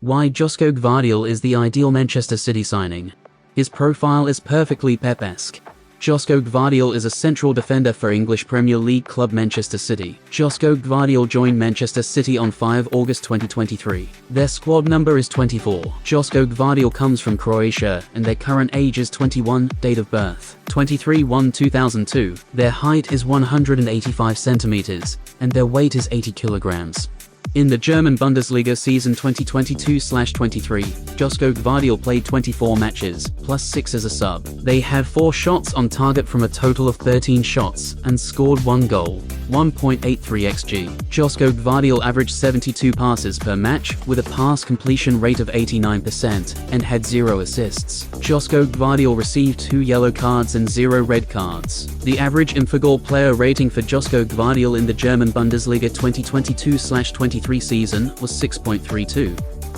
Why Joško Gvardiol is the ideal Manchester City signing. His profile is perfectly Pep-esque. Joško Gvardiol is a central defender for English Premier League club Manchester City. Joško Gvardiol joined Manchester City on 5 August 2023. Their squad number is 24. Joško Gvardiol comes from Croatia and their current age is 21, date of birth 23/1/2002. Their height is 185 centimeters and their weight is 80 kilograms. In the German Bundesliga season 2022/23, Joško Gvardiol played 24 matches, plus 6 as a sub. They had 4 shots on target from a total of 13 shots, and scored 1 goal, 1.83 xG. Joško Gvardiol averaged 72 passes per match, with a pass completion rate of 89%, and had 0 assists. Joško Gvardiol received 2 yellow cards and 0 red cards. The average Infogol player rating for Joško Gvardiol in the German Bundesliga 2022/23 season was 6.32.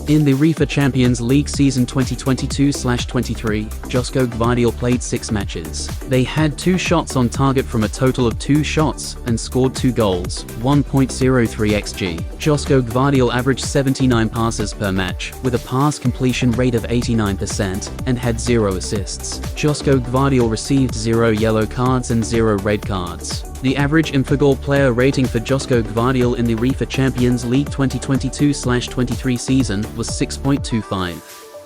In the UEFA Champions League season 2022/23, Joško Gvardiol played 6 matches. They had 2 shots on target from a total of 2 shots, and scored 2 goals, 1.03 xG. Joško Gvardiol averaged 79 passes per match, with a pass completion rate of 89%, and had 0 assists. Joško Gvardiol received 0 yellow cards and 0 red cards. The average Infogol player rating for Joško Gvardiol in the UEFA Champions League 2022/23 season was 6.25.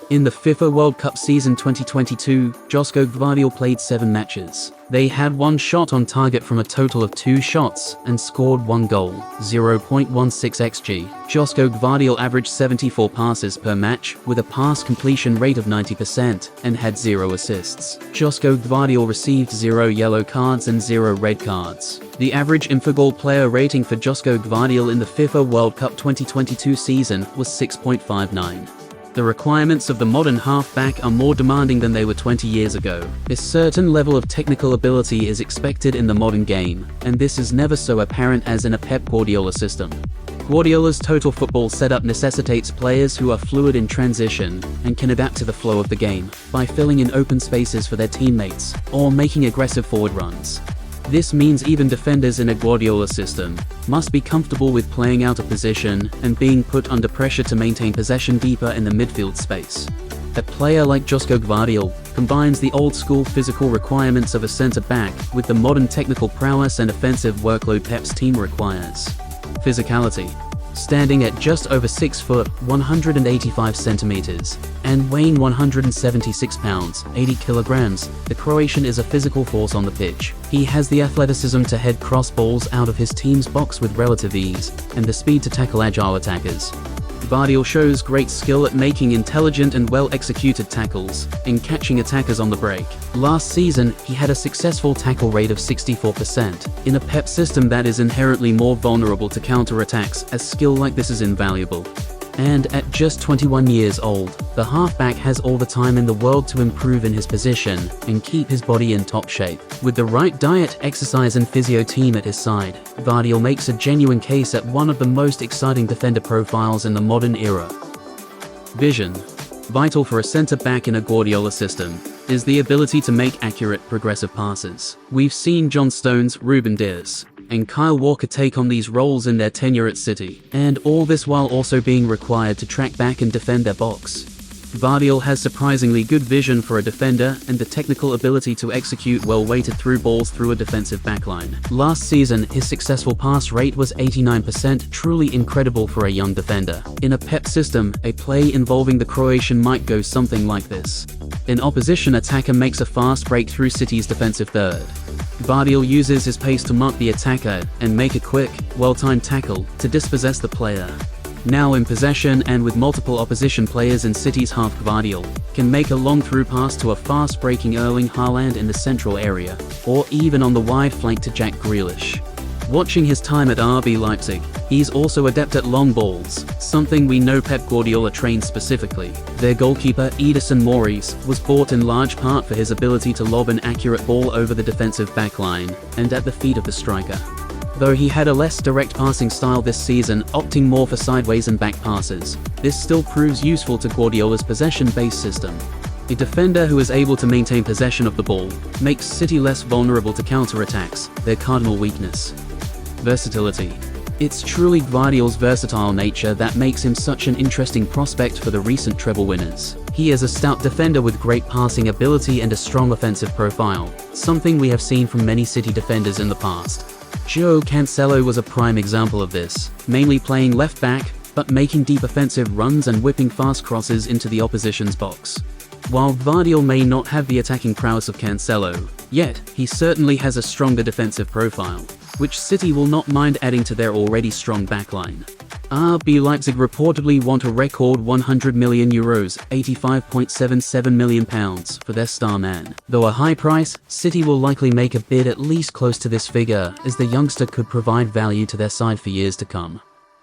In the FIFA World Cup season 2022, Joško Gvardiol played 7 matches. They had 1 shot on target from a total of 2 shots, and scored 1 goal, 0.16 xG. Joško Gvardiol averaged 74 passes per match, with a pass completion rate of 90%, and had 0 assists. Joško Gvardiol received 0 yellow cards and 0 red cards. The average Infogol player rating for Joško Gvardiol in the FIFA World Cup 2022 season was 6.59. The requirements of the modern halfback are more demanding than they were 20 years ago. A certain level of technical ability is expected in the modern game, and this is never so apparent as in a Pep Guardiola system. Guardiola's total football setup necessitates players who are fluid in transition and can adapt to the flow of the game by filling in open spaces for their teammates or making aggressive forward runs. This means even defenders in a Guardiola system must be comfortable with playing out of position and being put under pressure to maintain possession deeper in the midfield space. A player like Joško Gvardiol combines the old-school physical requirements of a centre-back with the modern technical prowess and offensive workload Pep's team requires. Physicality. Standing at just over 6 foot, 185 centimeters, and weighing 176 pounds, 80 kilograms, the Croatian is a physical force on the pitch. He has the athleticism to head cross balls out of his team's box with relative ease, and the speed to tackle agile attackers. Gvardiol shows great skill at making intelligent and well-executed tackles, and catching attackers on the break. Last season, he had a successful tackle rate of 64%. In a Pep system that is inherently more vulnerable to counter-attacks, a skill like this is invaluable. And at just 21 years old, the halfback has all the time in the world to improve in his position and keep his body in top shape. With the right diet, exercise and physio team at his side, Gvardiol makes a genuine case at one of the most exciting defender profiles in the modern era. Vision. Vital for a centre-back in a Guardiola system is the ability to make accurate, progressive passes. We've seen John Stones, Ruben Dias, and Kyle Walker take on these roles in their tenure at City, and all this while also being required to track back and defend their box. Gvardiol has surprisingly good vision for a defender and the technical ability to execute well-weighted through balls through a defensive backline. Last season, his successful pass rate was 89%, truly incredible for a young defender. In a Pep system, a play involving the Croatian might go something like this. An opposition attacker makes a fast break through City's defensive third. Gvardiol uses his pace to mark the attacker and make a quick, well-timed tackle to dispossess the player. Now in possession and with multiple opposition players in City's half, Gvardiol can make a long through pass to a fast-breaking Erling Haaland in the central area, or even on the wide flank to Jack Grealish. Watching his time at RB Leipzig, he's also adept at long balls, something we know Pep Guardiola trained specifically. Their goalkeeper, Ederson Moraes, was bought in large part for his ability to lob an accurate ball over the defensive backline and at the feet of the striker. Though he had a less direct passing style this season, opting more for sideways and back passes, this still proves useful to Guardiola's possession-based system. A defender who is able to maintain possession of the ball makes City less vulnerable to counter-attacks, their cardinal weakness. Versatility. It's truly Gvardiol's versatile nature that makes him such an interesting prospect for the recent treble winners. He is a stout defender with great passing ability and a strong offensive profile, something we have seen from many City defenders in the past. João Cancelo was a prime example of this, mainly playing left back, but making deep offensive runs and whipping fast crosses into the opposition's box. While Gvardiol may not have the attacking prowess of Cancelo, yet he certainly has a stronger defensive profile, which City will not mind adding to their already strong backline. RB Leipzig reportedly want a record €100 million, £85.77 million for their star man. Though a high price, City will likely make a bid at least close to this figure, as the youngster could provide value to their side for years to come.